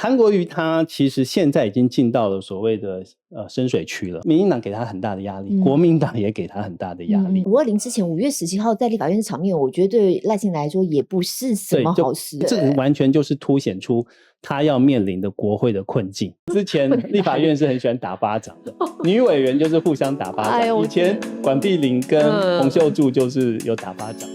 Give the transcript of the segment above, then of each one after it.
韩国瑜他其实现在已经进到了所谓的深水区了，民进党给他很大的压力，国民党也给他很大的压力。520之前5月17号在立法院的场面，我觉得对赖清德来说也不是什么好事。这个完全就是凸显出他要面临的国会的困境。之前立法院是很喜欢打巴掌的，女委员就是互相打巴掌。以前管碧玲跟洪秀柱就是有打巴掌。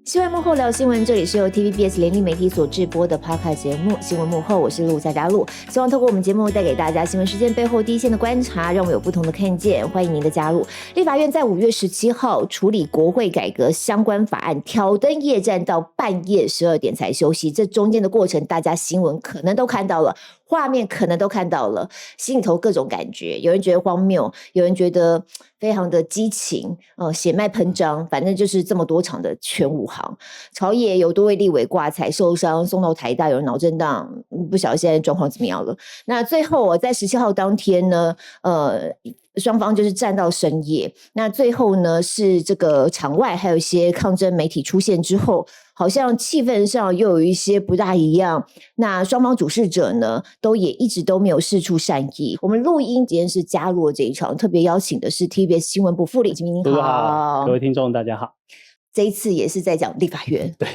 新闻幕后聊新闻，这里是由 TVBS 联立媒体所制播的 Podcast 节目《新闻幕后》，我是陆家佳璐，希望透过我们节目带给大家新闻事件背后第一线的观察，让我们有不同的看见。欢迎您的加入。立法院在5月17号处理国会改革相关法案，挑灯夜战到半夜12点才休息。这中间的过程，大家新闻可能都看到了。画面可能都看到了，心里头各种感觉，有人觉得荒谬，有人觉得非常的激情，血脉喷张，反正就是这么多场的全武行。朝野有多位立委挂彩受伤，送到台大，有人脑震荡，不晓得现在状况怎么样了。那最后在17号当天呢，双方就是战到深夜。那最后呢，是这个场外还有一些抗争媒体出现之后，好像气氛上又有一些不大一样。那双方主事者呢，也一直都没有释出善意。我们录音今天是加入了这一场，特别邀请的是 TVBS 新闻部副理金明，您好，各位听众大家好。这一次也是在讲立法院，对，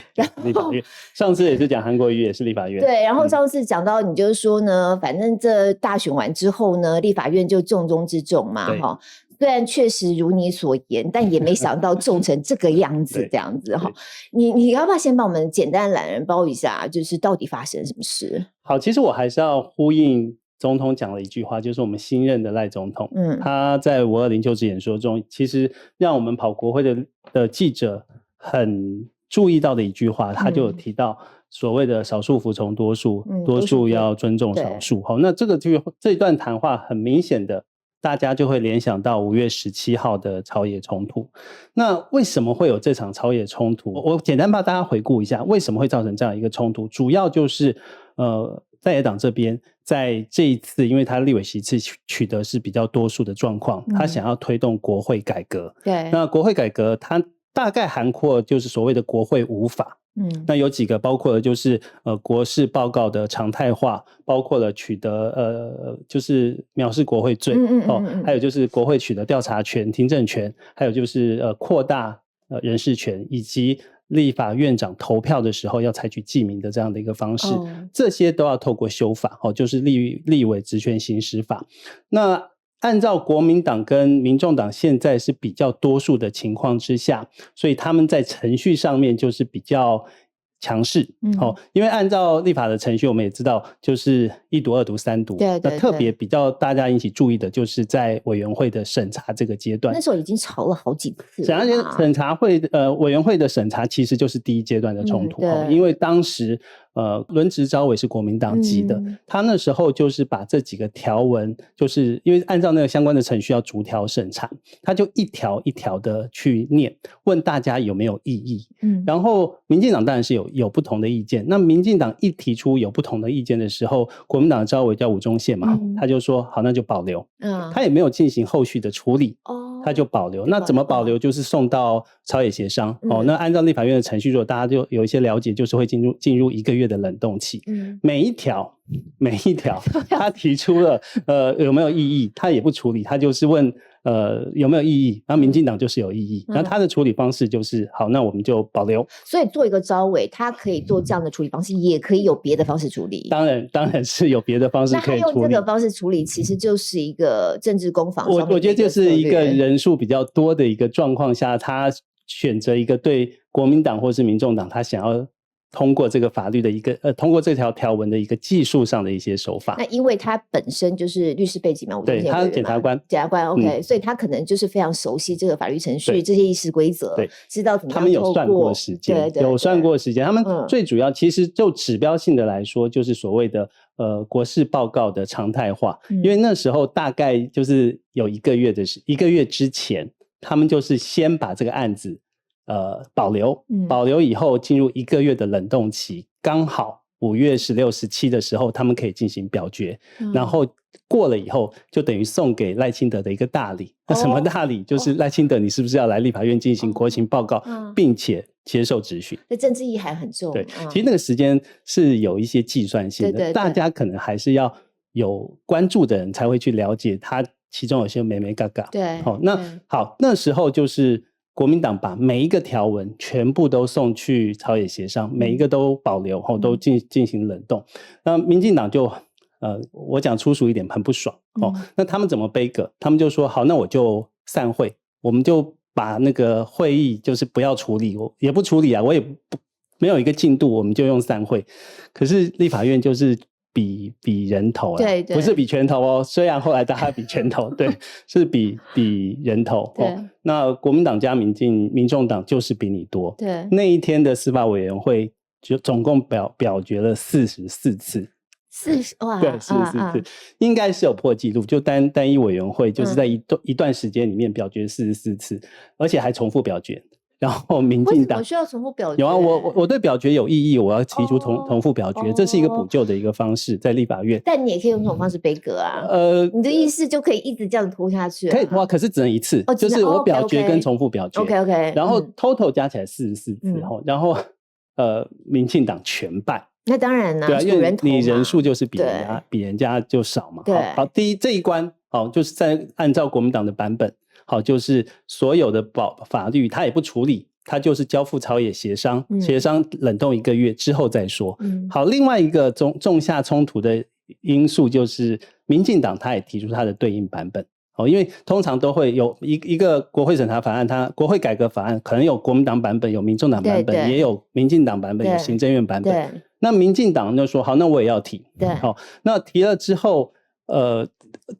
立法院。上次也是讲韩国瑜，也是立法院。对，然后上次讲到你就是说呢，反正这大选完之后呢，立法院就重中之重嘛，哈。虽然确实如你所言，但也没想到重成这个样子，这样子哈。你要不要先帮我们简单懒人包一下，就是到底发生什么事？好，其实我还是要呼应总统讲了一句话，就是我们新任的赖总统，他在520就职演说中，其实让我们跑国会的记者很注意到的一句话，他就有提到所谓的少数服从多数，多数要尊重少数。好，那这一段谈话很明显的，大家就会联想到5月17号的朝野冲突。那为什么会有这场朝野冲突？我简单帮大家回顾一下，为什么会造成这样一个冲突？主要就是在野党这边在这一次，因为他立委席次取得是比较多数的状况，他想要推动国会改革。对，那国会改革它大概涵括就是所谓的国会5法。那有几个包括了就是国事报告的常态化，包括了取得就是藐视国会罪，还有就是国会取得调查权、听证权，还有就是扩大人事权，以及立法院长投票的时候要采取记名的这样的一个方式，这些都要透过修法，就是立委职权行使法。那按照国民党跟民众党现在是比较多数的情况之下，所以他们在程序上面就是比较强势。因为按照立法的程序，我们也知道就是1读2读3读，那特别比较大家引起注意的就是在委员会的审查这个阶段，那时候已经吵了好几次了。审查会委员会的审查其实就是第一阶段的冲突，因为当时轮值召委是国民党籍的，他那时候就是把这几个条文，就是因为按照那个相关的程序要逐条审查，他就一条一条的去念，问大家有没有异议。然后民进党当然是有不同的意见，那民进党一提出有不同的意见的时候，国民党的召委叫吴宗宪嘛，他就说好，那就保留。他也没有进行后续的处理，他就保留。那怎么保留？就是送到朝野协商。那按照立法院的程序，如果大家就有一些了解，就是会进入1个月的冷冻期。每一条他提出了有没有异议，他也不处理，他就是问有没有异议，然后民进党就是有异议，然后他的处理方式就是好，那我们就保留。所以做一个召委，他可以做这样的处理方式，也可以有别的方式处理。当然是有别的方式可以处理。那他用这个方式处理，其实就是一个政治攻防。我觉得就是一个人数比较多的一个状况下，他选择一个对国民党或是民众党他想要通过这个法律的一个通过这条条文的一个技术上的一些手法。那因为他本身就是律师背景嘛，对，他是检察官 OK，所以他可能就是非常熟悉这个法律程序，这些议事规则，知道怎么样。他们有算过时间，有算过时间。他们最主要其实就指标性的来说，就是所谓的国事报告的常态化，因为那时候大概就是有1个月之前，他们就是先把这个案子保留以后进入1个月的冷冻期，刚好5月16、17的时候他们可以进行表决，然后过了以后就等于送给赖清德的一个大礼。那什么大礼？就是赖清德你是不是要来立法院进行国情报告，并且接受质询。那政治意涵很重。对，其实那个时间是有一些计算性的，对，大家可能还是要有关注的人才会去了解它其中有些眉眉角角。对，好，那时候就是国民党把每一个条文全部都送去朝野协商，每一个都保留，都进行冷冻。那民进党就我讲粗俗一点，很不爽。那他们怎么杯葛？他们就说好，那我就散会，我们就把那个会议就是不要处理，我也不处理啊，我也没有一个进度，我们就用散会。可是立法院就是比人头啦，对，不是比拳头哦。虽然后来大家比拳头，对，是比人头。那国民党加民众党就是比你多。对，那一天的司法委员会就总共表决了44次。哇，对，44次，应该是有破纪录。就单一委员会就是在一段时间里面表决44次，而且还重复表决。然后民进党为什么需要重复表决？有啊，我对表决有异议，我要提出重复表决，这是一个补救的一个方式，在立法院。但你也可以用这种方式杯葛啊。你的意思就可以一直这样拖下去啊？可以拖，可是只能一次，就是我表决跟重复表决。OK， 然后 total 加起来44次，然后民进党全败。那当然啦，对啊，因为你人数就是比人家就少嘛。好，这一关就是按照国民党的版本，好，就是所有的法律他也不处理，他就是交付朝野协商，协商冷冻1个月之后再说。好，另外一个仲夏冲突的因素就是民进党他也提出他的对应版本。因为通常都会有一个国会审查法案，它国会改革法案可能有国民党版本，有民众党版本，也有民进党版本，有行政院版本。那民进党就说好，那我也要提。好，那提了之后，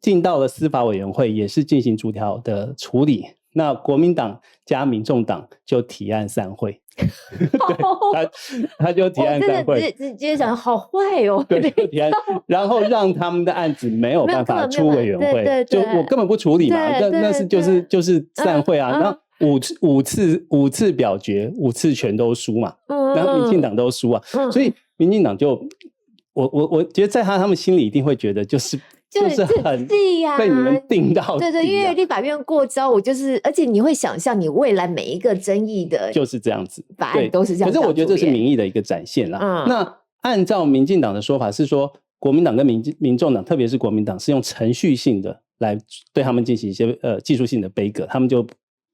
进到了司法委员会，也是进行逐条的处理。那国民党加民众党就提案散会。对，他就提案散会，直接讲好坏哦。对，就提案，然后让他们的案子没有办法出委员会，就我根本不处理嘛，那是就是散会啊。那五次表决，5次全都输嘛，然后民进党都输啊，所以民进党就我觉得在他们心里一定会觉得就是很被你们定到底。对，因为立法院过招，而且你会想象你未来每一个争议的就是这样子，法案都是这样。可是我觉得这是民意的一个展现啦。那按照民进党的说法是说，国民党跟民众党，特别是国民党是用程序性的来对他们进行一些技术性的杯葛，他们就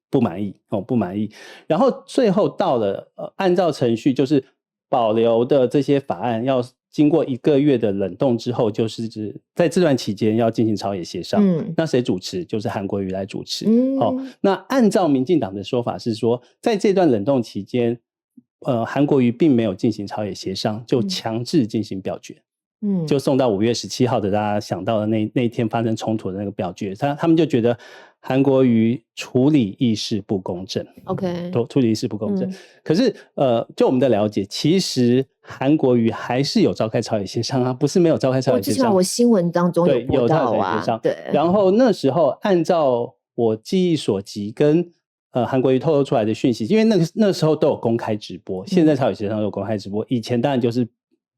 不满意。然后最后到了按照程序，就是保留的这些法案要经过1个月的冷冻之后，就是在这段期间要进行朝野协商。那谁主持？就是韩国瑜来主持。那按照民进党的说法是说，在这段冷冻期间，韩国瑜并没有进行朝野协商，就强制进行表决。就送到5月17号的大家想到的那一天发生冲突的那个表决，他们就觉得韩国瑜处理议事不公正。OK， 处理议事不公正。可是就我们的了解，其实韩国瑜还是有召开朝野协商啊，不是没有召开朝野协商。我新闻当中有播到啊。对，然后那时候按照我记忆所及跟韩国瑜透露出来的讯息，因为那时候都有公开直播，现在朝野协商有公开直播，以前当然就是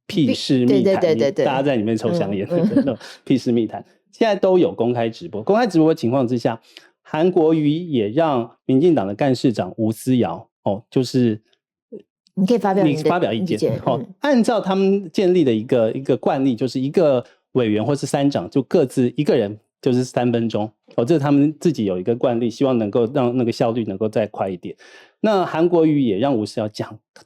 屁事密谈，大家在里面抽香烟的那种屁事密谈，现在都有公开直播。公开直播的情况之下，韩国瑜也让民进党的干事长吴思瑶就是你可以发表意见。按照他们建立的一个惯例，就是一个委员或是3长就各自一个人就是3分钟。这是他们自己有一个惯例，希望能够让那个效率能够再快一点。那韩国瑜也让吴思瑶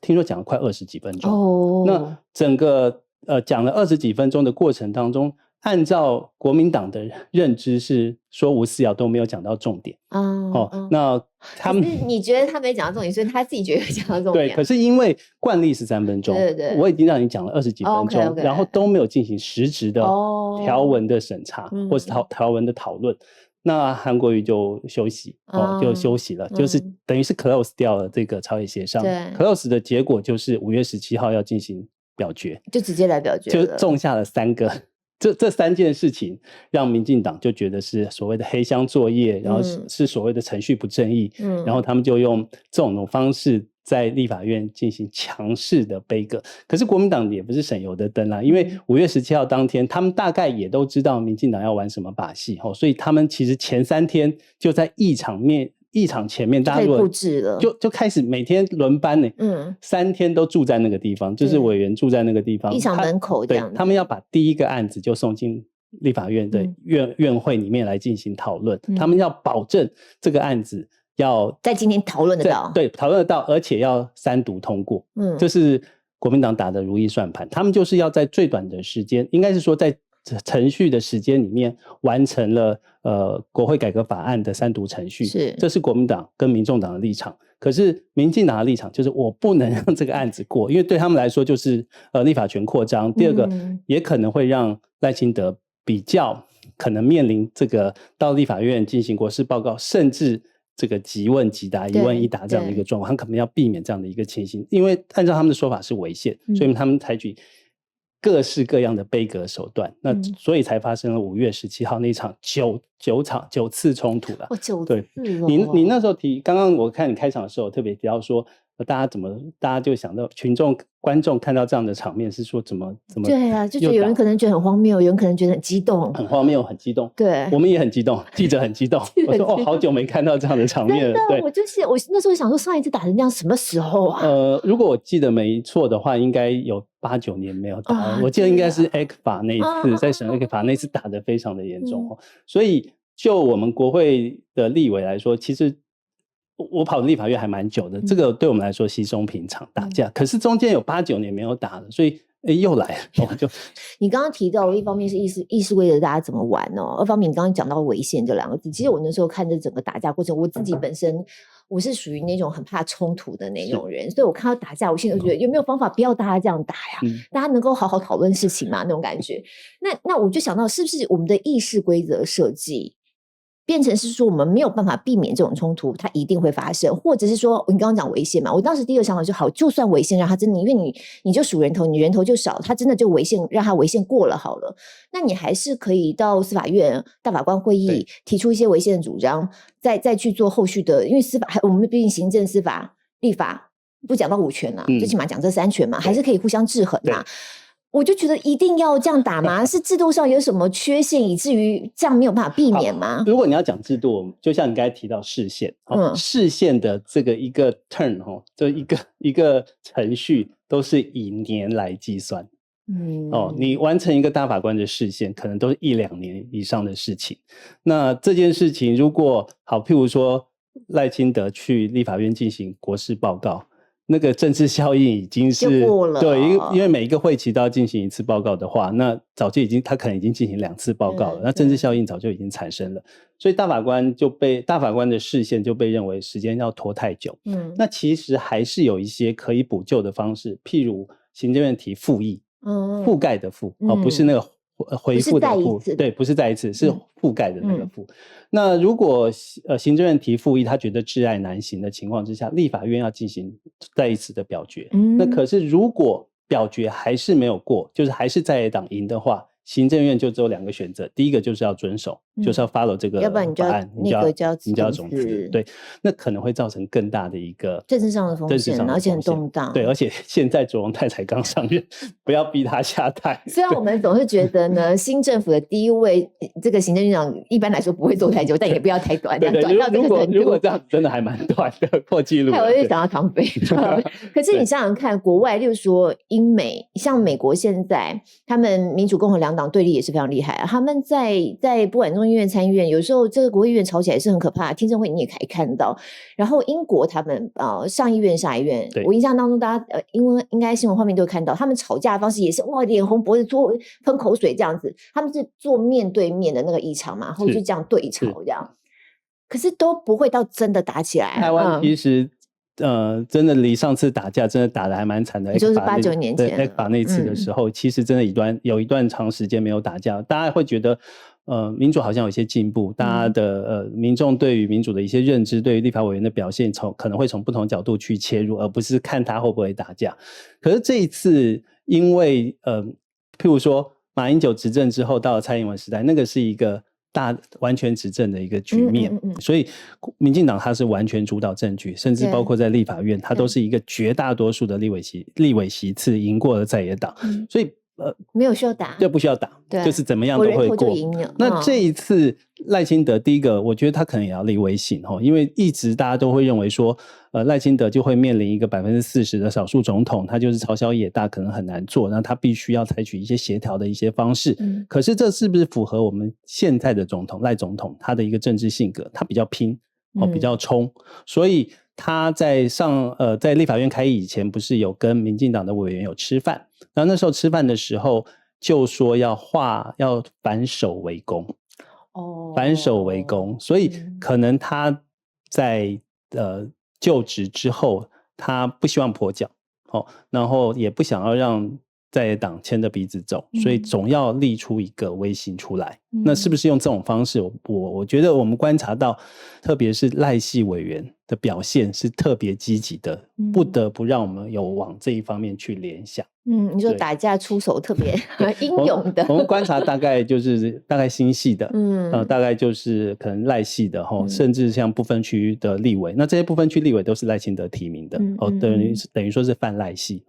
听说讲了快20几分钟。那整个讲了20几分钟的过程当中，按照国民党的认知是说吴思瑶都没有讲到重点。那他们你觉得他没讲到重点，所以他自己觉得讲到重点。对，可是因为惯例是3分钟，对，我已经让你讲了20几分钟，然后都没有进行实质的条文的审查，或是条文的讨论。那韩国瑜就休息了，就是等于是 close 掉了这个朝野协商。close 的结果就是5月17号要进行表决，就直接来表决了，就种下了3个。这3件事情让民进党就觉得是所谓的黑箱作业，然后是所谓的程序不正义，然后他们就用这种方式在立法院进行强势的杯葛。可是国民党也不是省油的灯啦，因为5月17号当天他们大概也都知道民进党要玩什么把戏，所以他们其实前3天就在议场议场前面，大家可以布置了，就开始每天轮班呢，3天都住在那个地方，就是委员住在那个地方，议场门口这样，对，他们要把第一个案子就送进立法院的院会里面来进行讨论，他们要保证这个案子要在今天讨论得到，对，讨论得到，而且要3读通过，这是国民党打的如意算盘，他们就是要在最短的时间，应该是说在程序的时间里面完成了国会改革法案的3读程序，这是国民党跟民众党的立场。可是民进党的立场就是我不能让这个案子过，因为对他们来说就是立法权扩张，第二个也可能会让赖清德比较可能面临这个到立法院进行国事报告，甚至这个即问即答一问一答这样的一个状况，他可能要避免这样的一个情形，因为按照他们的说法是违宪，所以他们采取各式各样的杯葛手段，那所以才发生了5月17号那场9次冲突了。对，你那时候刚刚我看你开场的时候特别提到说，大家就想到观众看到这样的场面是说怎么对啊，就觉得有人可能觉得很荒谬，有人可能觉得很激动，很荒谬，很激动。对，我们也很激动，记者很激动。我说好久没看到这样的场面了。对，我那时候想说上一次打成这样什么时候啊？如果我记得没错的话，应该有8、9年没有打。我记得应该是 ECFA 那一次，在审 ECFA 那次打得非常的严重。所以就我们国会的立委来说，其实我跑立法院还蛮久的，这个对我们来说稀松平常打架，可是中间有8、9年没有打了，所以又来了。你刚刚提到一方面是议事规则大家怎么玩哦，二方面你刚刚讲到违宪这2个字，其实我那时候看这整个打架过程，我自己本身我是属于那种很怕冲突的那种人，所以我看到打架，我现在就觉得有没有方法不要大家这样打呀？大家能够好好讨论事情嘛，那种感觉。那我就想到，是不是我们的议事规则设计变成是说我们没有办法避免这种冲突，它一定会发生，或者是说你刚刚讲违宪嘛，我当时第一个想法就好，就算违宪让他真的，因为你就数人头，你人头就少，他真的就违宪，让他违宪过了好了，那你还是可以到司法院大法官会议提出一些违宪的主张，再去做后续的，因为司法我们毕竟行政、司法、立法不讲到5权啊，最起码讲这3权嘛，还是可以互相制衡嘛。我就觉得一定要这样打吗？是制度上有什么缺陷，以至于这样没有办法避免吗？如果你要讲制度，就像你刚才提到释宪，释宪的这个一个 turn 就一个程序都是以年来计算。你完成一个大法官的释宪，可能都是1、2年以上的事情。那这件事情如果好，譬如说赖清德去立法院进行国事报告，那个政治效应已经是过了，对，因为每一个会期都要进行1次报告的话，那早就他可能已经进行2次报告了，那政治效应早就已经产生了，所以大法官的释宪就被认为时间要拖太久。那其实还是有一些可以补救的方式，譬如行政院提复议，覆盖的覆，不是那个回复的复，对，不是再一次，是覆盖的那个覆。那如果行政院提复议，他觉得窒碍难行的情况之下，立法院要进行再一次的表决。那可是如果表决还是没有过，就是还是在野党赢的话，行政院就只有2个选择，第一个就是要遵守，就是要 follow 这个法案，要不然你就要总辞，对，那可能会造成更大的一个政治上的风险，而且很动荡。对，而且现在卓荣泰才刚上任，不要逼他下台。虽然我们总是觉得呢，新政府的第一位这个行政院长一般来说不会做太久，但也不要太短，短到这个程度。如果这样真的还蛮短的，破纪录。我就想到唐飞。可是你想想看，国外例如说英美，像美国现在他们民主共和2党对立也是非常厉害啊。他们在不管众议院、参议院，有时候这个国会议员吵起来是很可怕，听证会你也可以看到。然后英国他们上议院、下议院，我印象当中大家应该新闻画面都会看到，他们吵架的方式也是哇脸红脖子喷口水这样子，他们是做面对面的那个议场嘛，然后就这样对吵这样，可是都不会到真的打起来。台湾其实真的离上次打架真的打得还蛮惨的，就是8、9年前ECFA那次的时候，其实真的有一段长时间没有打架，大家会觉得民主好像有一些进步，大家的民众对于民主的一些认知，对于立法委员的表现可能会从不同角度去切入，而不是看他会不会打架。可是这一次因为譬如说马英九执政之后到了蔡英文时代，那个是一个完全执政的一个局面，所以民进党它是完全主导政局，甚至包括在立法院，它都是一个绝大多数的立委席次赢过了在野党，所以没有需要打，就不需要打，就是怎么样都会过。那这一次赖清德，第一个我觉得他可能也要立威信，因为一直大家都会认为说赖清德就会面临一个 40% 的少数总统，他就是朝小野大，可能很难做，那他必须要采取一些协调的一些方式。可是这是不是符合我们现在的总统赖总统他的一个政治性格？他比较拼，比较冲，所以他在在立法院开议以前，不是有跟民进党的委员有吃饭，然后那时候吃饭的时候就说要反守为攻，反守为攻，所以可能他在就职之后，他不希望跛脚，然后也不想要让在野党牵着鼻子走，所以总要立出一个威信出来。那是不是用这种方式？我觉得我们观察到，特别是赖系委员的表现是特别积极的，不得不让我们有往这一方面去联想。你说打架出手特别英勇的，我们观察大概新系的，大概就是可能赖系的，甚至像不分区的立委，那这些不分区立委都是赖清德提名的，等于说是泛赖系，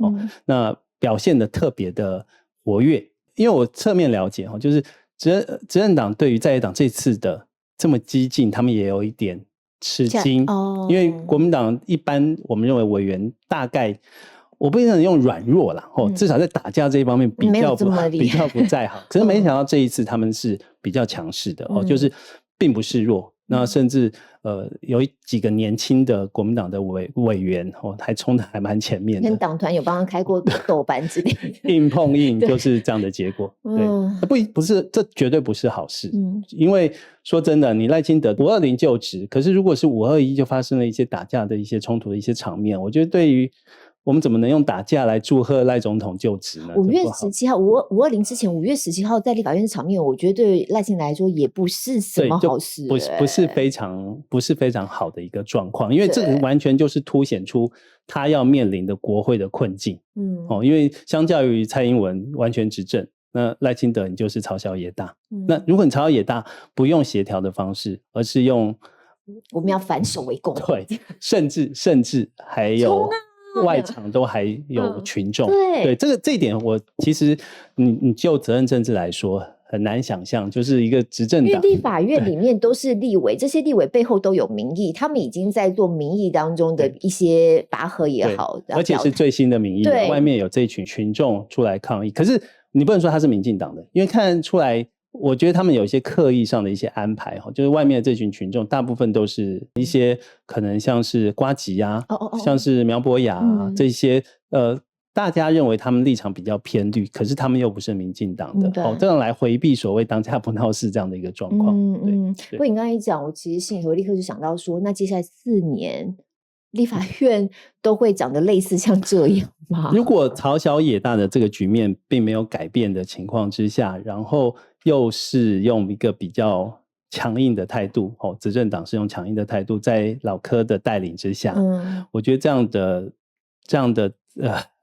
那表现的特别的活跃。因为我侧面了解，就是执政党对于在野党这次的这么激进，他们也有一点吃惊，因为国民党一般我们认为委员大概，我不能用软弱啦，至少在打架这一方面比较不在行。可是没想到这一次他们是比较强势的，就是并不是弱。那甚至有几个年轻的国民党的委员还冲得还蛮前面的，跟党团有帮他开过豆班之类的，硬碰硬就是这样的结果。对，不是，这绝对不是好事。因为说真的，你赖清德520就职，可是如果是521就发生了一些打架的一些冲突的一些场面，我觉得对于我们怎么能用打架来祝贺赖总统就职呢？5月17号，520之前5月17号在立法院场面，我觉得对赖清德来说也不是什么好事，不是非常好的一个状况，因为这个完全就是凸显出他要面临的国会的困境。因为相较于蔡英文完全执政，那赖清德你就是朝小野大。那如果你朝小野大不用协调的方式，而是用我们要反守为攻，对，甚至还有外场都还有群众，对这一点，我其实你就责任政治来说很难想象，就是一个执政党，因为立法院里面都是立委，这些立委背后都有民意，他们已经在做民意当中的一些拔河也好，而且是最新的民意，外面有这一群群众出来抗议，可是你不能说他是民进党的，因为看出来。我觉得他们有一些刻意上的一些安排，就是外面的这群群众大部分都是一些可能像是呱吉啊，像是苗博雅啊，这些大家认为他们立场比较偏绿，可是他们又不是民进党的，这样来回避所谓当家不闹事这样的一个状况。不过你刚才一讲，我其实心里头立刻就想到说，那接下来4年立法院都会长得类似像这样吗？如果朝小野大的这个局面并没有改变的情况之下，然后又是用一个比较强硬的态度，执政党是用强硬的态度，在老柯的带领之下，我觉得这样的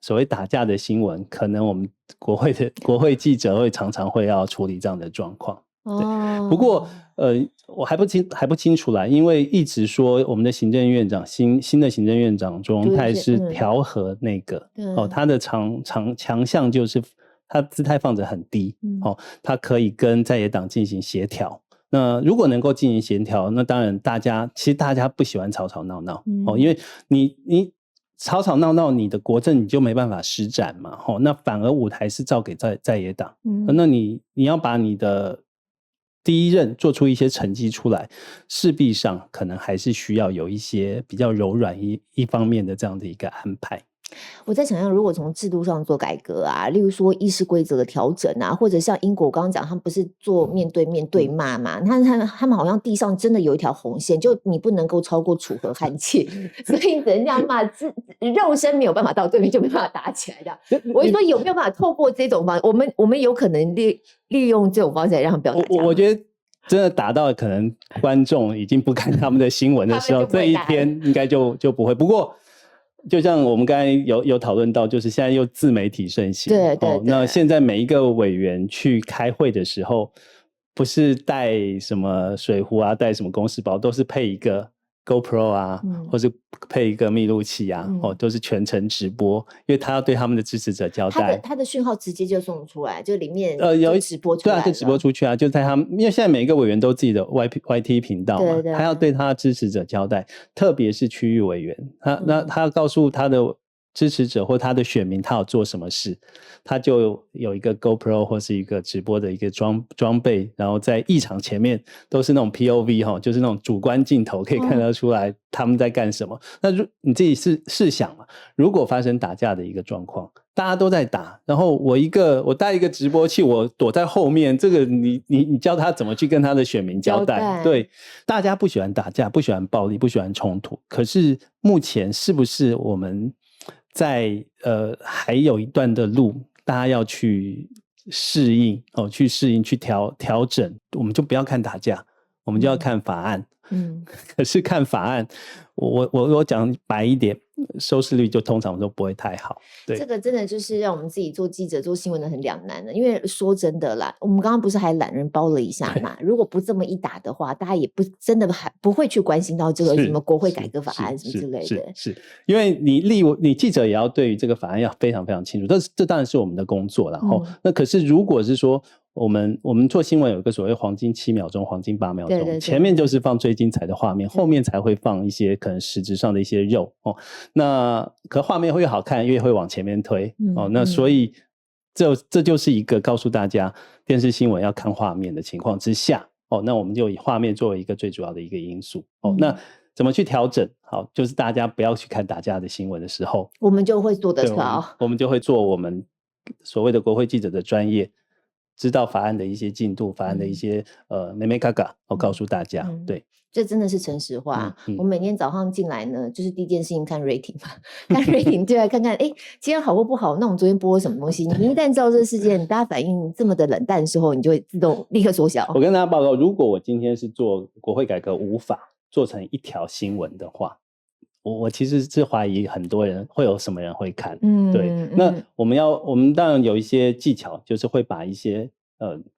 所谓打架的新闻，可能我们国会记者会常常会要处理这样的状况。对，不过我还不清楚啦，因为一直说我们的行政院长新的行政院长钟泰是调和那个，他的强项就是他姿态放着很低，他可以跟在野党进行协调。那如果能够进行协调，那当然其实大家不喜欢吵吵闹闹，因为你吵吵闹闹，你的国政你就没办法施展嘛，那反而舞台是照给在野党，那你要把你的第一任做出一些成绩出来，势必上可能还是需要有一些比较柔软一方面的这样的一个安排。我在想象，如果从制度上做改革啊，例如说议事规则的调整啊，或者像英国刚刚讲，他们不是做面对面对骂嘛？他们好像地上真的有一条红线，就你不能够超过楚河汉界，所以你只能这样骂，肉身没有办法到对面就没办法打起来的。我就说有没有办法透过这种方式，我们有可能利用这种方式来让他们不要打架。我觉得真的打到可能观众已经不看他们的新闻的时候，这一天应该就不会。不过就像我们刚才有讨论到，就是现在又自媒体盛行，对，那现在每一个委员去开会的时候，不是带什么水壶啊，带什么公事包，都是配一个 GoPro 啊，或是配一个密录器啊，都是全程直播，因为他要对他们的支持者交代。他的讯号直接就送出来，就里面有直播出来了。对啊，就直播出去啊，就在他们，因为现在每一个委员都自己的 YT 频道嘛，他要对他的支持者交代，特别是区域委员，他要告诉他的支持者或他的选民他要做什么事，他就有一个 GoPro 或是一个直播的一个装备，然后在议场前面都是那种 POV 就是那种主观镜头，可以看得出来他们在干什么。那你自己试想嘛，如果发生打架的一个状况，大家都在打，然后我带一个直播器，我躲在后面，这个你教他怎么去跟他的选民交代？对，大家不喜欢打架，不喜欢暴力，不喜欢冲突，可是目前是不是我们在还有一段的路，大家要去适应去调整，我们就不要看打架，我们就要看法案。可是看法案，我讲白一点，收视率就通常都不会太好。对，这个真的就是让我们自己做记者做新闻的很两难的，因为说真的啦，我们刚刚不是还懒人包了一下嘛？如果不这么一打的话，大家也不真的还不会去关心到这个什么国会改革法案什么之类的。是因为你记者也要对于这个法案要非常非常清楚，这当然是我们的工作。然后那可是如果是说我们做新闻有一个所谓黄金7秒钟、黄金8秒钟，对，前面就是放最精彩的画面，后面才会放一些可能实质上的一些肉那可画面会越好看，越会往前面推那所以这就是一个告诉大家电视新闻要看画面的情况之下那我们就以画面作为一个最主要的一个因素那怎么去调整？好，就是大家不要去看打架的新闻的时候，我们就会做得到，我们就会做我们所谓的国会记者的专业，知道法案的一些进度，法案的一些眉眉角角，我告诉大家。对，这真的是诚实话。我每天早上进来呢，就是第一件事情看 rating 嘛，看 rating 就来看看，今天好或不好。那我们昨天播了什么东西？你一旦知道这个事件，大家反应这么的冷淡的时候，你就会自动立刻缩小。我跟大家报告，如果我今天是做国会改革无法做成一条新闻的话，我其实是怀疑很多人会有什么人会看。对，那我们当然有一些技巧，就是会把一些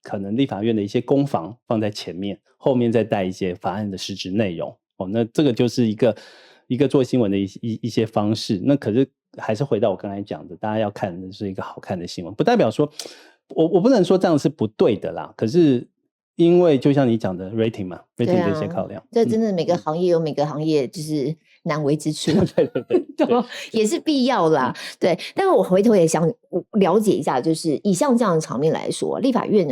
可能立法院的一些攻防放在前面，后面再带一些法案的实质内容那这个就是一个做新闻的一些方式。那可是还是回到我刚才讲的，大家要看的是一个好看的新闻，不代表说我不能说这样是不对的啦。可是因为就像你讲的 rating 嘛，rating 的一些考量，这真的每个行业有每个行业就是难为之处，对也是必要啦。对，但是我回头也想了解一下，就是以像这样的场面来说，立法院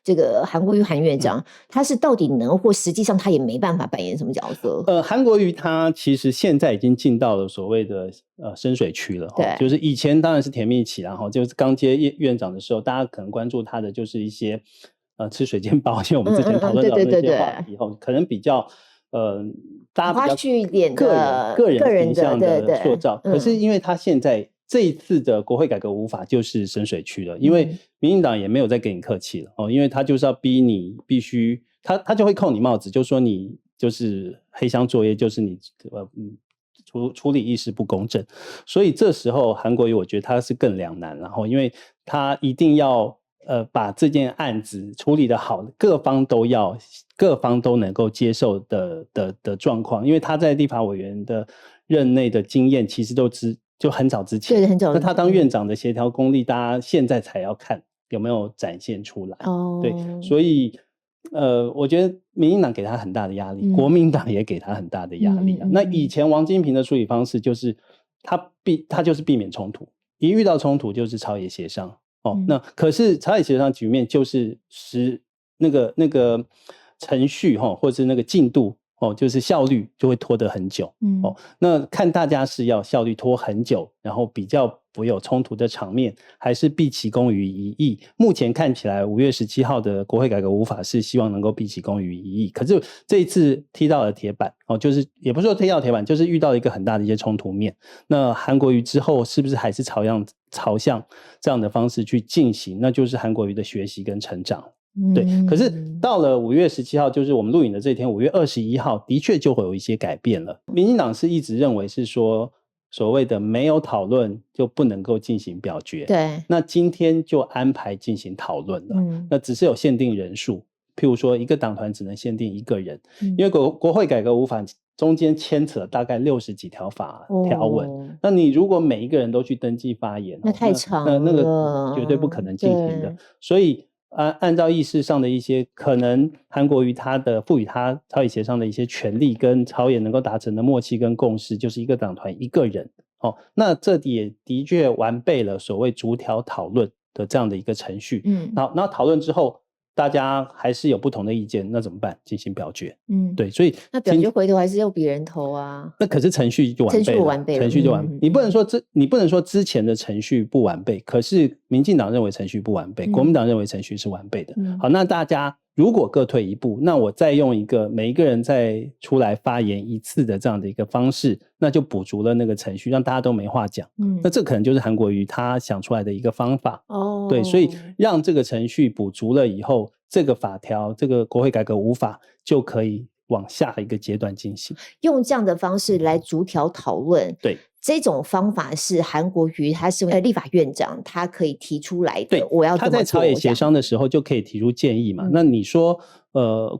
这个韩国瑜韩院长，他是到底能或实际上他也没办法扮演什么角色？韩国瑜他其实现在已经进到了所谓的深水区了，对，就是以前当然是甜蜜期，然后就是刚接院长的时候，大家可能关注他的就是一些吃水煎包，因为我们之前讨论到那些话题后，可能比较大家比较一点的个人形象的塑造。可是因为他现在这一次的国会改革无法就是深水区了，因为民进党也没有再给你客气了因为他就是要逼你必须他就会扣你帽子，就说你就是黑箱作业，就是你处理议事不公正。所以这时候韩国瑜我觉得他是更两难，然后因为他一定要把这件案子处理得好，各方都能够接受的状况，因为他在立法委员的任内的经验其实就很早之前，对，很早。那他当院长的协调功力，大家现在才要看有没有展现出来。对，所以我觉得民进党给他很大的压力，国民党也给他很大的压力那以前王金平的处理方式就是他就是避免冲突，一遇到冲突就是朝野协商那可是朝野协商局面就是那个程序或是那个进度就是效率就会拖得很久那看大家是要效率拖很久，然后比较不有冲突的场面，还是毕其功于一役。目前看起来5月17号的国会改革无法是希望能够毕其功于一役，可是这一次踢到了铁板就是也不是说踢到铁板，就是遇到一个很大的一些冲突面。那韩国瑜之后是不是还是朝向这样的方式去进行，那就是韩国瑜的学习跟成长。对，可是到了5月17号，就是我们录影的这一天，5月21号，的确就会有一些改变了。民进党是一直认为是说，所谓的没有讨论就不能够进行表决。对，那今天就安排进行讨论了。那只是有限定人数，譬如说一个党团只能限定1个人，因为国会改革无法中间牵扯大概60几条法条文，那你如果每一个人都去登记发言，那太长了，那个绝对不可能进行的。所以按照议事上的一些可能，韩国瑜他的赋予他朝野协商的一些权利跟朝野能够达成的默契跟共识，就是一个党团一个人。那这也的确完备了所谓逐条讨论的这样的一个程序。好，那讨论之后大家还是有不同的意见，那怎么办？进行表决。对，所以那表决回头还是要别人投啊。那可是程序就完备了，程序就完备。你不能说之前的程序不完备，可是民进党认为程序不完备，国民党认为程序是完备的。好，那大家如果各退一步，那我再用一个每一个人再出来发言一次的这样的一个方式，那就补足了那个程序，让大家都没话讲。那这可能就是韩国瑜他想出来的一个方法。对，所以让这个程序补足了以后，这个法条，这个国会改革5法就可以往下一个阶段进行。用这样的方式来逐条讨论。对。这种方法是韩国瑜他是立法院长，他可以提出来的。对，我要他在朝野协商的时候就可以提出建议嘛。那你说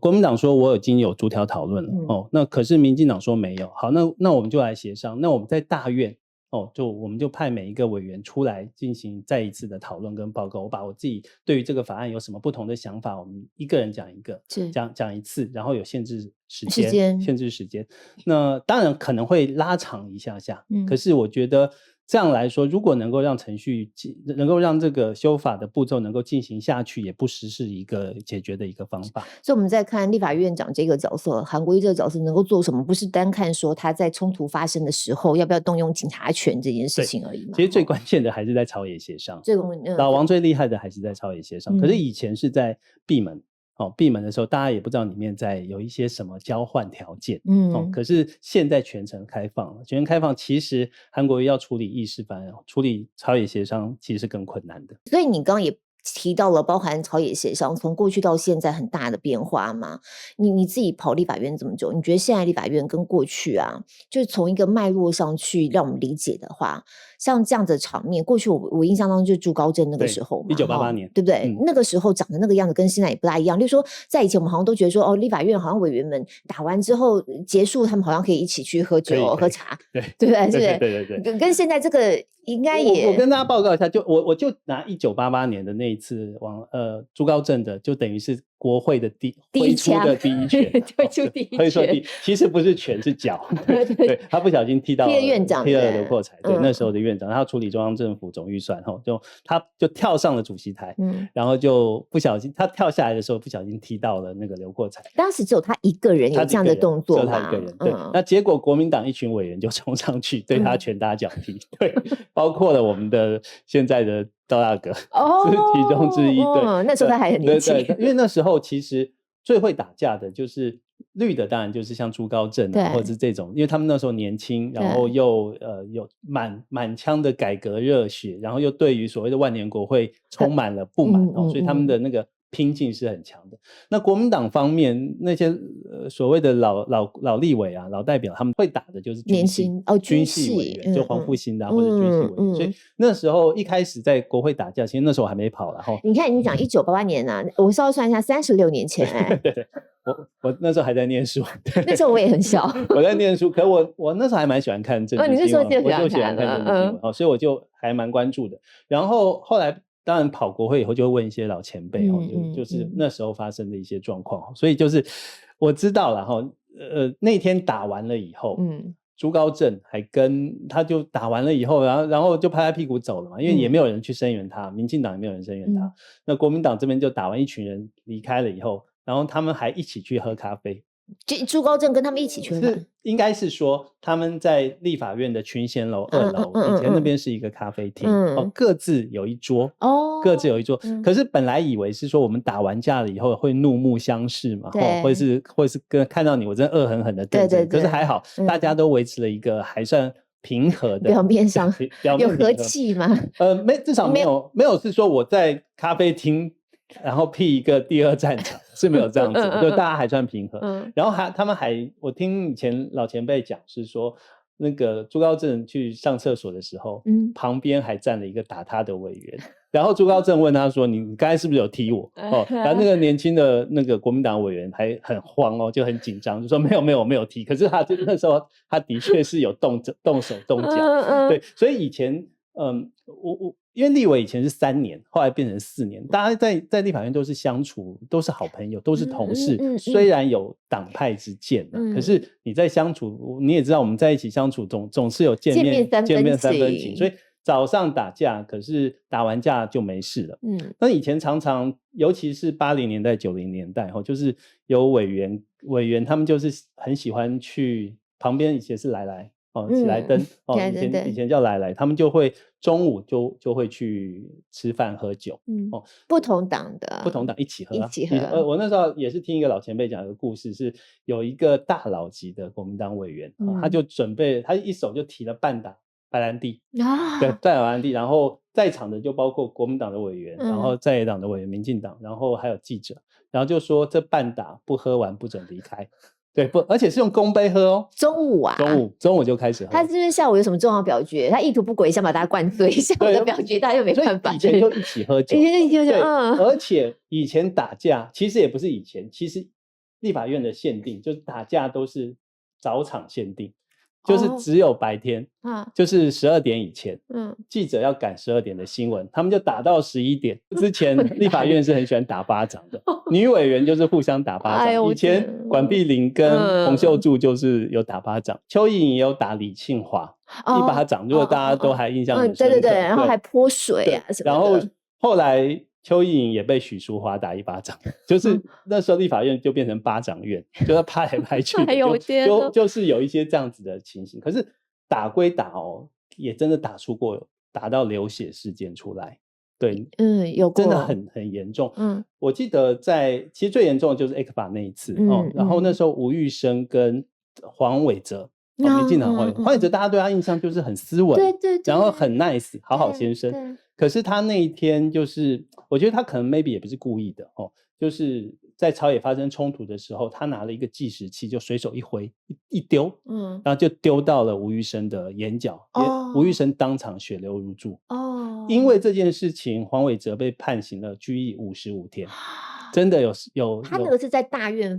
国民党说我已经有逐条讨论了，那可是民进党说没有。好，那我们就来协商。那我们在大院我们就派每一个委员出来进行再一次的讨论跟报告。我把我自己对于这个法案有什么不同的想法，我们一个人讲一个，讲一次，然后有限制时间。那当然可能会拉长一下下，可是我觉得这样来说，如果能够让程序能够让这个修法的步骤能够进行下去，也不失是一个解决的一个方法。所以我们在看立法院长这个角色，韩国瑜这个角色能够做什么，不是单看说他在冲突发生的时候要不要动用警察权这件事情而已嘛。其实最关键的还是在朝野协商，老王最厉害的还是在朝野协商。可是以前是在闭门闭门的时候，大家也不知道里面在有一些什么交换条件。可是现在全程开放了，全程开放，其实韩国瑜要处理议事法案，处理朝野协商，其实是更困难的。所以你刚刚也提到了包含朝野协商从过去到现在很大的变化嘛，你自己跑立法院这么久，你觉得现在立法院跟过去啊，就是从一个脉络上去让我们理解的话，像这样的场面，过去我印象当中就是朱高正那个时候嘛，1988年，对不对？那个时候长的那个样子跟现在也不大一样。例如说在以前我们好像都觉得说立法院好像委员们打完之后结束，他们好像可以一起去喝酒喝茶，对不对？是不是？对，跟现在这个应该也，我跟大家报告一下，我就拿1988年的那一次朱高正的，就等于是国会的挥出的第一拳，挥出第一拳，其实不是拳是脚，对，他不小心踢到了院长，踢了刘阔才，对，那时候的院长，他要处理中央政府总预算，他就跳上了主席台，然后就不小心，他跳下来的时候不小心踢到了那个刘阔才。当时只有他一个人有这样的动作嘛，只有他一个人，对。那结果国民党一群委员就冲上去对他拳打脚踢，对，包括了我们的现在的赵大哥是其中之一。对，那时候他还很年轻，因为那时候其实最会打架的就是绿的，当然就是像朱高正或者是这种，因为他们那时候年轻，然后又有满腔的改革热血，然后又对于所谓的万年国会充满了不满，所以他们的那个拼劲是很强的。那国民党方面那些所谓的老立委啊、老代表，他们会打的就是军系委员，就黄复兴或者军系委员。所以那时候一开始在国会打架，其实那时候还没跑了。你看你讲1988年啊，我稍微算一下，36年前对，我那时候还在念书，那时候我也很小，我在念书，可我那时候还蛮喜欢看政治新闻，你那时候就喜欢看政治新闻，所以我就还蛮关注的。然后后来当然跑国会以后就会问一些老前辈，就是那时候发生的一些状况，所以就是我知道了那天打完了以后，朱高正他就打完了以后，然后就拍拍屁股走了嘛，因为也没有人去声援他，民进党也没有人声援他，那国民党这边就打完，一群人离开了以后，然后他们还一起去喝咖啡。朱高正跟他们一起去喝，应该是说他们在立法院的群贤楼2楼，以前那边是一个咖啡厅，各自有一桌，各自有一桌。可是本来以为是说我们打完架了以后会怒目相视嘛，会是看到你我真的恶狠狠的瞪着，可是还好大家都维持了一个还算平和的，表面上有和气吗？至少没有是说我在咖啡厅然后辟一个第二战场，是没有这样子就大家还算平和。然后他们我听以前老前辈讲是说，那个朱高正去上厕所的时候，旁边还站了一个打他的委员，然后朱高正问他说：“你刚才是不是有踢我？”然后那个年轻的那个国民党委员还很慌就很紧张，就说：“没有踢。”可是他那时候他的确是有动手动脚，对，所以以前因为立委以前是3年，后来变成4年，大家在立法院都是相处，都是好朋友，都是同事，虽然有党派之见可是你在相处，你也知道我们在一起相处总是有见面3分情，所以早上打架，可是打完架就没事了。那以前常常，尤其是80年代、90年代就是有委员他们就是很喜欢去旁边，以前是来喜来登以前叫来，他们就会中午就会去吃饭喝酒不同党一起喝。我那时候也是听一个老前辈讲一个故事，是有一个大佬级的国民党委员他就准备，他一手就提了半打白兰地对，半打白兰地，然后在场的就包括国民党的委员，然后在野党的委员、民进党，然后还有记者，然后就说这半打不喝完不准离开。对，而且是用公杯喝中午中午就开始喝。他是不是下午有什么重要表决？他意图不轨，想把大家灌醉。下午的表决大家又没办法。以前就一起喝酒。而且以前打架，其实也不是以前，其实立法院的限定就是打架都是早场限定。就是只有白天就是12点以前记者要赶12点的新闻，他们就打到11点之前。立法院是很喜欢打巴掌的女委员就是互相打巴掌以前管碧玲跟洪秀柱就是有打巴掌，邱意莹也有打李庆华一巴掌，如果大家都还印象很深刻。对，然后还泼水什么的。然后后来邱意莹也被许淑华打一巴掌，就是那时候立法院就变成巴掌院，就是拍来拍去就是有一些这样子的情形。可是打归打也真的打到流血事件出来。对，有过，真的很严重。我记得其实最严重的就是 ECFA 那一次然后那时候吴玉生跟黄伟哲民进党黄伟哲大家对他印象就是很斯文，对，然后很 nice 好好先生。可是他那一天就是我觉得他可能 maybe 也不是故意的就是在朝野发生冲突的时候，他拿了一个计时器就随手一挥一丢然后就丢到了吴玉生的眼角吴玉生当场血流如注因为这件事情黄伟哲被判刑了拘役55天。真的有他那个是在大院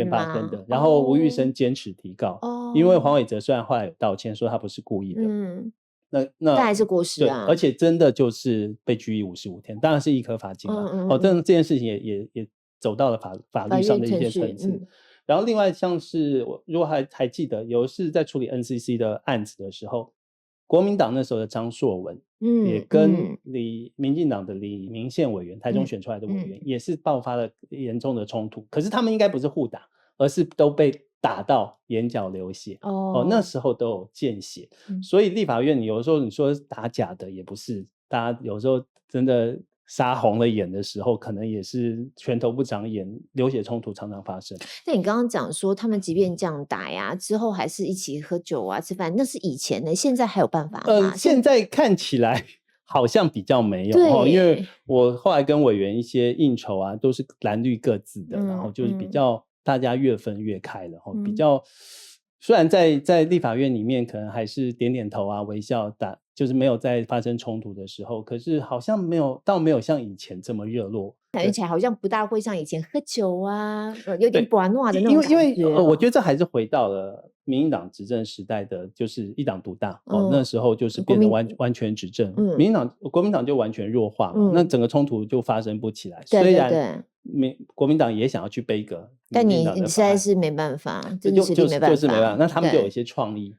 发生的然后吴玉生坚持提告因为黄伟哲虽然后来有道歉说他不是故意的那还是过失而且真的就是被拘役55天，当然是一颗罚金但这件事情也走到了法律上的一些层次然后另外像是我如果还记得有一次在处理 NCC 的案子的时候，国民党那时候的张硕文也跟民进党的李明宪委员台中选出来的委员也是爆发了严重的冲突，可是他们应该不是互打，而是都被打到眼角流血那时候都有见血所以立法院有时候你说打假的也不是，大家有时候真的杀红了眼的时候可能也是拳头不长眼，流血冲突常常发生。那你刚刚讲说他们即便这样打呀之后还是一起喝酒吃饭，那是以前的，现在还有办法吗？现在看起来好像比较没有因为我后来跟委员一些应酬都是蓝绿各自的然后就是比较大家越分越开了比较虽然在立法院里面可能还是点点头微笑就是没有在发生冲突的时候，可是好像没有像以前这么热络，感觉起来好像不大会像以前喝酒有点玩闹的那种感觉因为我觉得这还是回到了民进党执政时代的就是一党独大那时候就是变成完全执政国民党就完全弱化那整个冲突就发生不起来虽然国民党也想要去背个但你实在是没办法，就是没办法那他们就有一些创意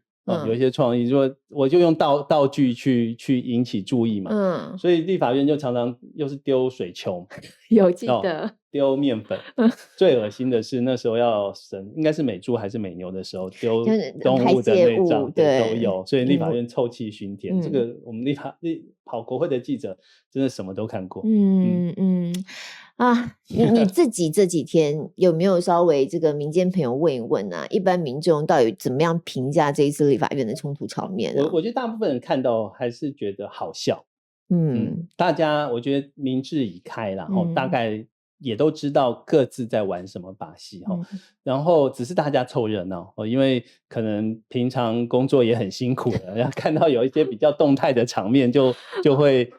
有一些创意说我就用道具去引起注意嘛所以立法院就常常又是丢水球有记得丢面粉最恶心的是那时候要审应该是美猪还是美牛的时候丢动物的内脏都有所以立法院臭气熏天这个我们跑国会的记者真的什么都看过你自己这几天有没有稍微这个民间朋友问一问一般民众到底怎么样评价这一次立法院的冲突场面我觉得大部分人看到还是觉得好笑大家我觉得民智已开啦大概也都知道各自在玩什么把戏然后只是大家凑热闹因为可能平常工作也很辛苦了然后看到有一些比较动态的场面就会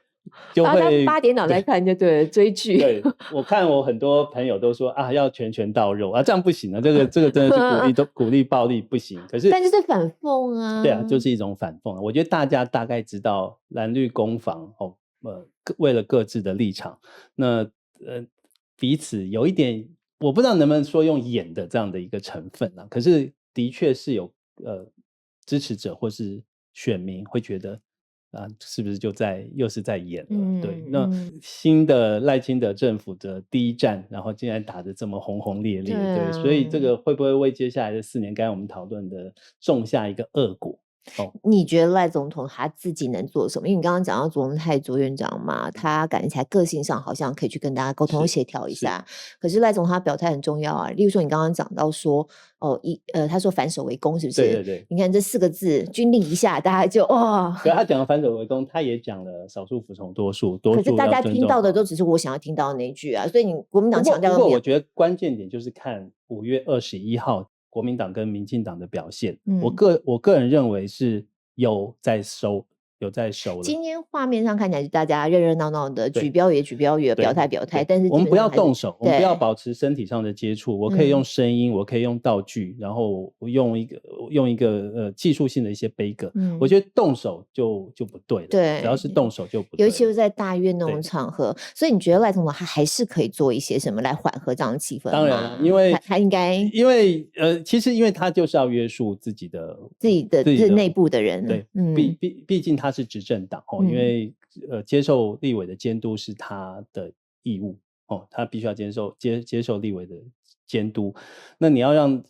就会8点档在看就对了，追剧。对，我看我很多朋友都说啊，要拳到肉啊，这样不行啊，这个真的是鼓励暴力不行。可是但就是反讽啊，对啊，就是一种反讽啊。我觉得大家大概知道蓝绿攻防为了各自的立场，那彼此有一点，我不知道能不能说用演的这样的一个成分啊，可是的确是有支持者或是选民会觉得啊，是不是又是在演了？对，那新的赖清德政府的第一战，然后竟然打得这么轰轰烈烈，对，所以这个会不会为接下来的4年，刚才我们讨论的种下一个恶果？你觉得赖总统他自己能做什么？因为你刚刚讲到卓荣泰卓院长嘛，他感觉起来个性上好像可以去跟大家沟通协调一下。可是赖总统他表态很重要啊，例如说你刚刚讲到说他说反守为攻，是不是？对对对。你看这4个字，军令一下，大家就哇。对，他讲了反守为攻，他也讲了少数服从多数，可是大家听到的都只是我想要听到的那一句啊，所以你国民党强调。不过我觉得关键点就是看5月21号国民党跟民进党的表现。我个人认为是有在收了。今天画面上看起来是大家热热闹闹的，举标语表态，但是我们不要动手，我们不要保持身体上的接触。我可以用声音，我可以用道具，然后我用一个技术性的一些杯葛。我觉得动手就不对了。对，只要是动手就不对了，尤其是在大院那种场合。所以你觉得赖总统他还是可以做一些什么来缓和这样的气氛吗？当然了，因为他应该，其实因为他就是要约束自己内部的人。对，毕竟他是执政党因为接受立委的监督是他的义务他必须要接受立委的监督。那你要让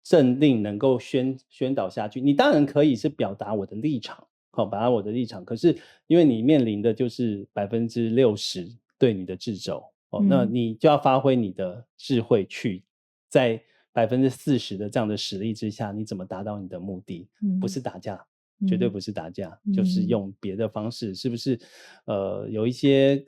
政令能够宣导下去，你当然可以是表达我的立场表达我的立场，可是因为你面临的就是60%对你的掣肘那你就要发挥你的智慧去在40%的这样的实力之下，你怎么达到你的目的？不是打架。绝对不是打架，就是用别的方式，是不是有一些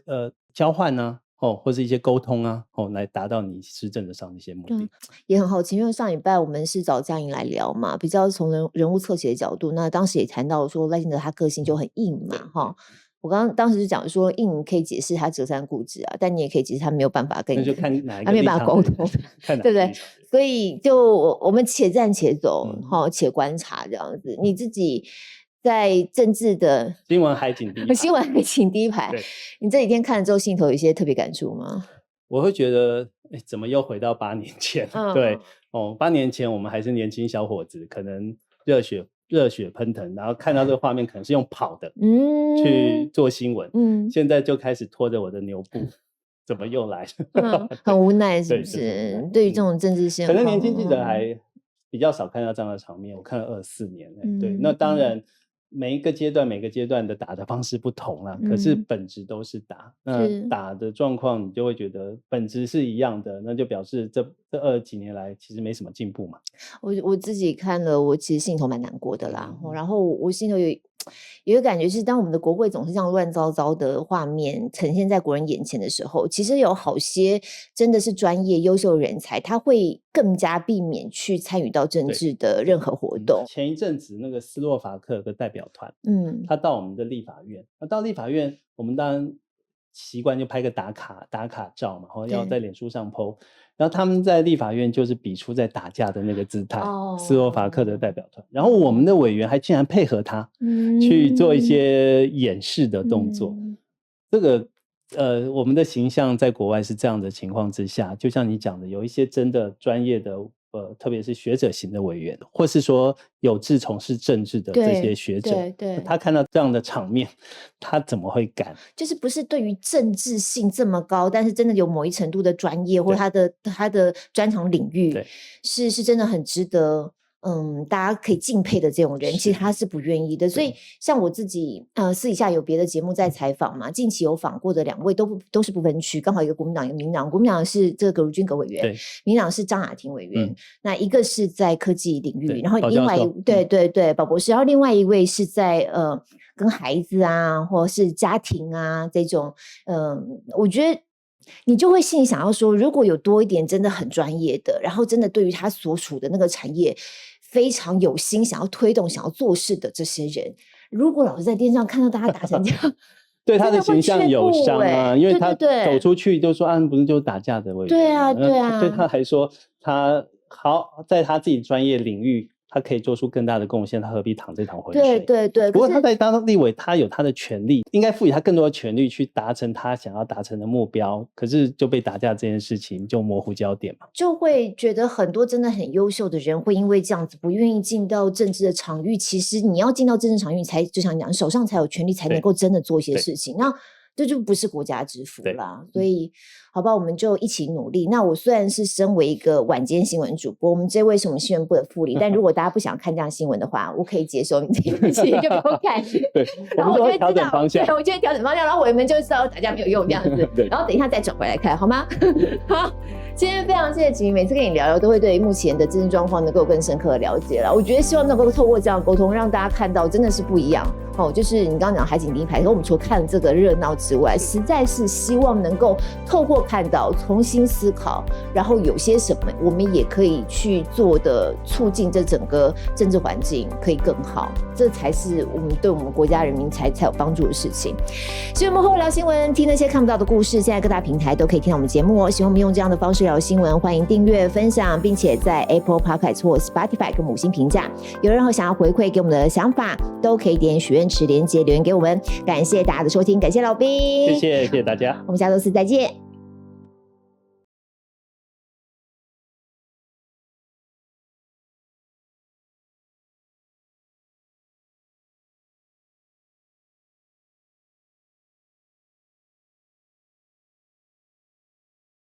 交换啊或是一些沟通啊来达到你施政的上的一些目的。也很好奇，因为上礼拜我们是找嘉颖来聊嘛，比较从人物侧写的角度，那当时也谈到说赖清德他个性就很硬嘛我当时就讲说硬可以解释他折三固执啊，但你也可以解释他没有办法跟你，那就看哪一个他没有办法沟通，对不对？所以就我们且战且走且观察这样子。你自己在政治的新闻海景第一排，你这几天看了之后，心头有一些特别感触吗？我会觉得怎么又回到8年前？对8年前我们还是年轻小伙子，可能热血喷腾，然后看到这个画面可能是用跑的去做新闻现在就开始拖着我的牛步怎么又来很无奈是不是？对于这种政治现况，可能年轻记者还比较少看到这样的场面，我看了24年对，那当然每个阶段的打的方式不同啦可是本质都是打那打的状况你就会觉得本质是一样的，那就表示这20几年来其实没什么进步嘛。我自己看了，我其实心头蛮难过的啦然后我心头有一个感觉是，当我们的国会总是这样乱糟糟的画面呈现在国人眼前的时候，其实有好些真的是专业优秀人才，他会更加避免去参与到政治的任何活动。前一阵子那个斯洛伐克的代表团他到我们的立法院，那到立法院我们当然习惯就拍个打卡照嘛要在脸书上 po， 然后他们在立法院就是比出在打架的那个姿态斯洛伐克的代表团，然后我们的委员还竟然配合他去做一些演示的动作这个我们的形象在国外是这样的情况之下，就像你讲的有一些真的专业的特别是学者型的委员，或是说有志从事政治的这些学者，他看到这样的场面，他怎么会敢？就是不是对于政治性这么高，但是真的有某一程度的专业或他的专长领域，是真的很值得。大家可以敬佩的这种人，其实他是不愿意的。所以像我自己私底下有别的节目在采访嘛，近期有访过的2位都是不分区，刚好一个国民党一个民党，国民党是这个葛如君葛委员，民党是张雅婷委员那一个是在科技领域，然后另外对宝博士，然后另外一位是在跟孩子啊或是家庭啊这种我觉得你就会心里想要说，如果有多一点真的很专业的，然后真的对于他所处的那个产业非常有心想要推动想要做事的这些人，如果老是在电视上看到大家打成这样对他的形象有伤啊，因为他走出去就说不是就打架的位置，对啊对啊，对他还说他好在他自己专业领域他可以做出更大的贡献，他何必淌这趟浑水？对。不过他在当立委，他有他的权利，应该赋予他更多的权利去达成他想要达成的目标。可是就被打架这件事情就模糊焦点嘛，就会觉得很多真的很优秀的人会因为这样子不愿意进到政治的场域。其实你要进到政治场域，才就像你讲，手上才有权利，才能够真的做一些事情。那这就不是国家之福啦，所以好吧，我们就一起努力。那我虽然是身为一个晚间新闻主播，我们这位是我们新闻部的副理，但如果大家不想看这样新闻的话，我可以接受你这个事情就不用看。对，然后我就会调整方向，对，我就会调整方向，然后我们就知道打架没有用这样子，然后等一下再转回来看，好吗？好，今天非常谢谢启明，每次跟你聊聊都会对目前的政治状况能够更深刻的了解了。我觉得希望能够透过这样的沟通，让大家看到真的是不一样。就是你刚刚讲海景第一排，可我们除了看这个热闹之外，实在是希望能够透过看到重新思考，然后有些什么我们也可以去做的，促进这整个政治环境可以更好，这才是我们对我们国家人民才有帮助的事情。新闻幕后聊新闻，听那些看不到的故事，现在各大平台都可以听到我们节目哦。希望我们用这样的方式聊新闻，欢迎订阅分享，并且在 Apple Podcast 或 Spotify 给我们5星评价。有任何想要回馈给我们的想法，都可以点许愿池连结留言给我们。感谢大家的收听，感谢老兵，谢谢大家，我们下周四再见。